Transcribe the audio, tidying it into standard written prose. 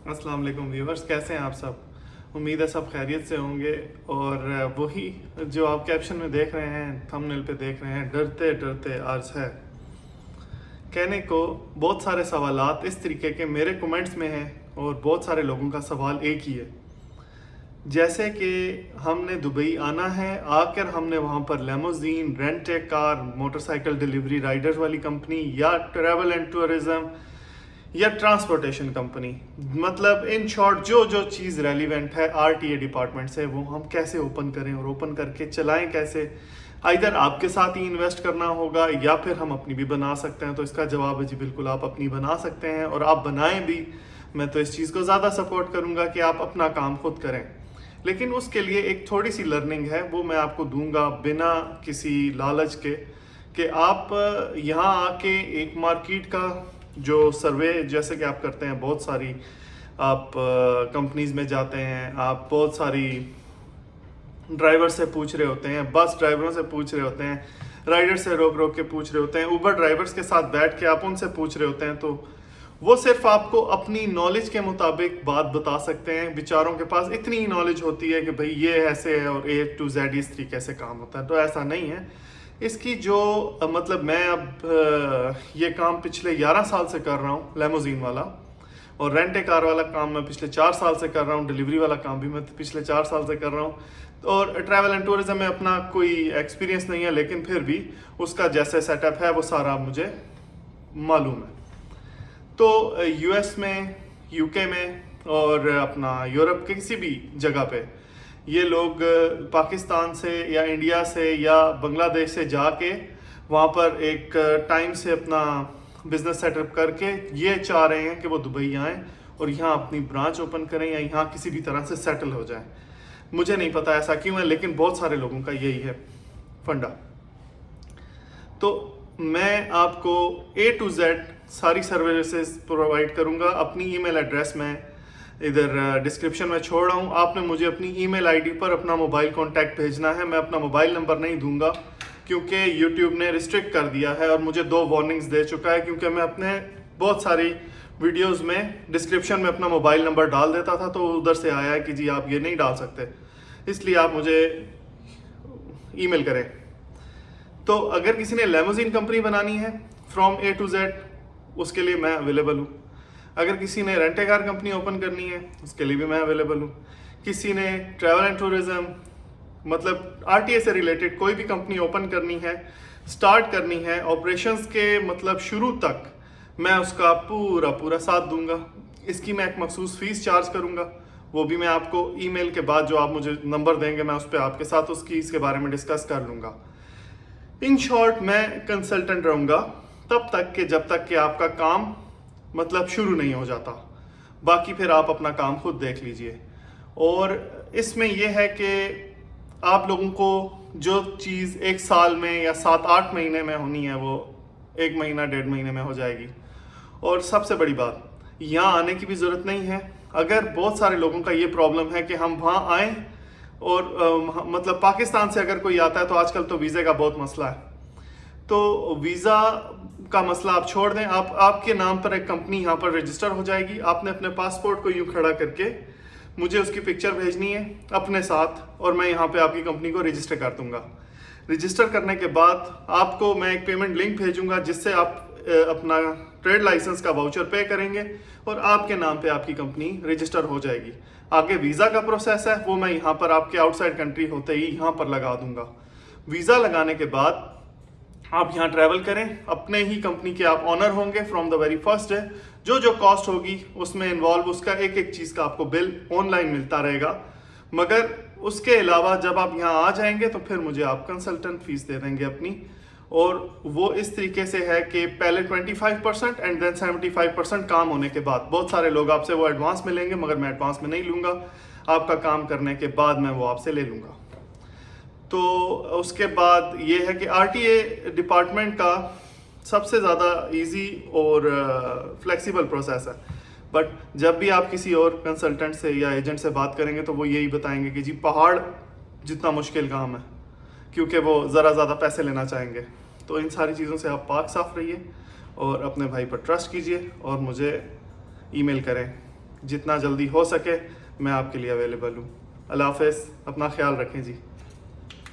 अस्सलाम वालेकुम व्यूवर्स, कैसे हैं आप सब। उम्मीद है सब खैरियत से होंगे। और वही जो आप कैप्शन में देख रहे हैं, थंबनेल पे देख रहे हैं, डरते डरते अर्ज है। कहने को बहुत सारे सवालात इस तरीके के मेरे कमेंट्स में हैं और बहुत सारे लोगों का सवाल एक ही है। जैसे कि हमने दुबई आना है, आकर हमने वहाँ पर limousine, rent a car, motorcycle delivery Riders वाली कंपनी या ट्रैवल एंड टूरिज्म या ट्रांसपोर्टेशन कंपनी, मतलब इन शॉर्ट जो जो चीज़ रेलिवेंट है आरटीए डिपार्टमेंट से, वो हम कैसे ओपन करें और ओपन करके चलाएं कैसे। इधर आपके साथ ही इन्वेस्ट करना होगा या फिर हम अपनी भी बना सकते हैं। तो इसका जवाब है जी बिल्कुल, आप अपनी बना सकते हैं और आप बनाएं भी। मैं तो इस चीज़ को ज़्यादा सपोर्ट करूंगा कि आप अपना काम खुद करें, लेकिन उसके लिए एक थोड़ी सी लर्निंग है, वो मैं आपको दूंगा बिना किसी लालच के। कि आप यहाँ आके एक मार्केट का जो सर्वे जैसे कि आप करते हैं, बहुत सारी आप कंपनीज में जाते हैं, आप बहुत सारी ड्राइवर से पूछ रहे होते हैं, बस ड्राइवरों से पूछ रहे होते हैं, राइडर से रोक रोक के पूछ रहे होते हैं, उबर ड्राइवर्स के साथ बैठ के आप उनसे पूछ रहे होते हैं। तो वो सिर्फ आपको अपनी नॉलेज के मुताबिक बात बता सकते हैं। बेचारों के पास इतनी ही नॉलेज होती है कि भाई ये ऐसे है और A to Z इस तरीके से काम होता है। तो ऐसा नहीं है। इसकी जो मतलब मैं अब ये काम पिछले 11 साल से कर रहा हूँ, लेमोजीन वाला, और रेंट ए कार वाला काम मैं पिछले 4 साल से कर रहा हूँ, डिलीवरी वाला काम भी मैं पिछले 4 साल से कर रहा हूँ। और ट्रैवल एंड टूरिज्म में अपना कोई एक्सपीरियंस नहीं है, लेकिन फिर भी उसका जैसे सेटअप है वो सारा मुझे मालूम है। तो यूएस में, यूके में और अपना यूरोप के किसी भी जगह पे ये लोग पाकिस्तान से या इंडिया से या बांग्लादेश से जाके वहाँ पर एक टाइम से अपना बिजनेस सेटअप करके ये चाह रहे हैं कि वो दुबई आएँ और यहाँ अपनी ब्रांच ओपन करें या यहाँ किसी भी तरह से सेटल हो जाएं। मुझे नहीं पता ऐसा क्यों है, लेकिन बहुत सारे लोगों का यही है फंडा। तो मैं आपको A to Z सारी सर्विसेज प्रोवाइड करूंगा। अपनी ईमेल एड्रेस मैं इधर डिस्क्रिप्शन में छोड़ रहा हूँ। आपने मुझे अपनी ईमेल आईडी पर अपना मोबाइल कॉन्टैक्ट भेजना है। मैं अपना मोबाइल नंबर नहीं दूंगा क्योंकि यूट्यूब ने रिस्ट्रिक्ट कर दिया है और मुझे 2 वार्निंग्स दे चुका है, क्योंकि मैं अपने बहुत सारी वीडियोस में डिस्क्रिप्शन में अपना मोबाइल नंबर डाल देता था, तो उधर से आया है कि जी आप ये नहीं डाल सकते, इसलिए आप मुझे ईमेल करें। तो अगर किसी ने लेमोजीन कंपनी बनानी है फ्रॉम A to Z, उसके लिए मैं अवेलेबल हूँ। अगर किसी ने rent a car company open करनी है, उसके लिए भी मैं अवेलेबल हूँ। किसी ने ट्रैवल एंड टूरिज्म मतलब आरटीए से रिलेटेड कोई भी कंपनी ओपन करनी है, स्टार्ट करनी है, ऑपरेशंस के मतलब शुरू तक मैं उसका पूरा पूरा साथ दूंगा। इसकी मैं एक मखसूस फीस चार्ज करूंगा, वो भी मैं आपको ईमेल के बाद जो आप मुझे नंबर देंगे मैं उस पर आपके साथ उसकी इसके बारे में डिस्कस कर लूँगा। इन शॉर्ट मैं कंसल्टेंट रहूँगा तब तक कि जब तक कि आपका काम मतलब शुरू नहीं हो जाता। बाकी फिर आप अपना काम खुद देख लीजिए। और इसमें यह है कि आप लोगों को जो चीज़ 1 साल में या 7-8 महीने में होनी है वो 1 महीना 1.5 महीने में हो जाएगी। और सबसे बड़ी बात, यहाँ आने की भी ज़रूरत नहीं है। अगर बहुत सारे लोगों का ये प्रॉब्लम है कि हम वहाँ आएँ और मतलब पाकिस्तान से अगर कोई आता है तो आजकल तो वीज़े का बहुत मसला है, तो वीज़ा का मसला आप छोड़ दें। आप आपके नाम पर एक कंपनी यहाँ पर रजिस्टर हो जाएगी। आपने अपने पासपोर्ट को यूँ खड़ा करके मुझे उसकी पिक्चर भेजनी है अपने साथ और मैं यहाँ पे आपकी कंपनी को रजिस्टर कर दूंगा। रजिस्टर करने के बाद आपको मैं एक पेमेंट लिंक भेजूंगा जिससे आप अपना ट्रेड लाइसेंस का वाउचर पे करेंगे और आपके नाम पे आपकी कंपनी रजिस्टर हो जाएगी। आगे वीज़ा का प्रोसेस है वो मैं यहाँ पर आपके आउटसाइड कंट्री होते ही यहाँ पर लगा दूंगा। वीज़ा लगाने के बाद आप यहाँ ट्रैवल करें, अपने ही कंपनी के आप ऑनर होंगे from the very first day. जो जो कॉस्ट होगी उसमें इन्वॉल्व उसका एक एक चीज़ का आपको बिल ऑनलाइन मिलता रहेगा। मगर उसके अलावा जब आप यहाँ आ जाएंगे तो फिर मुझे आप कंसल्टेंट फीस दे देंगे अपनी। और वो इस तरीके से है कि पहले 25% एंड देन 75% काम होने के बाद। बहुत सारे लोग आपसे वो एडवांस में लेंगे, मगर मैं एडवांस में नहीं लूँगा, आपका काम करने के बाद मैं वो आपसे ले लूँगा। तो उसके बाद ये है कि आरटीए डिपार्टमेंट का सबसे ज़्यादा इजी और फ्लेक्सिबल प्रोसेस है। बट जब भी आप किसी और कंसल्टेंट से या एजेंट से बात करेंगे तो वो यही बताएंगे कि जी पहाड़ जितना मुश्किल काम है, क्योंकि वो ज़रा ज़्यादा पैसे लेना चाहेंगे। तो इन सारी चीज़ों से आप पाक साफ रहिए और अपने भाई पर ट्रस्ट कीजिए और मुझे ईमेल करें जितना जल्दी हो सके मैं आपके लिए अवेलेबल हूँ। अल्लाह हाफ़िज़, अपना ख्याल रखें जी।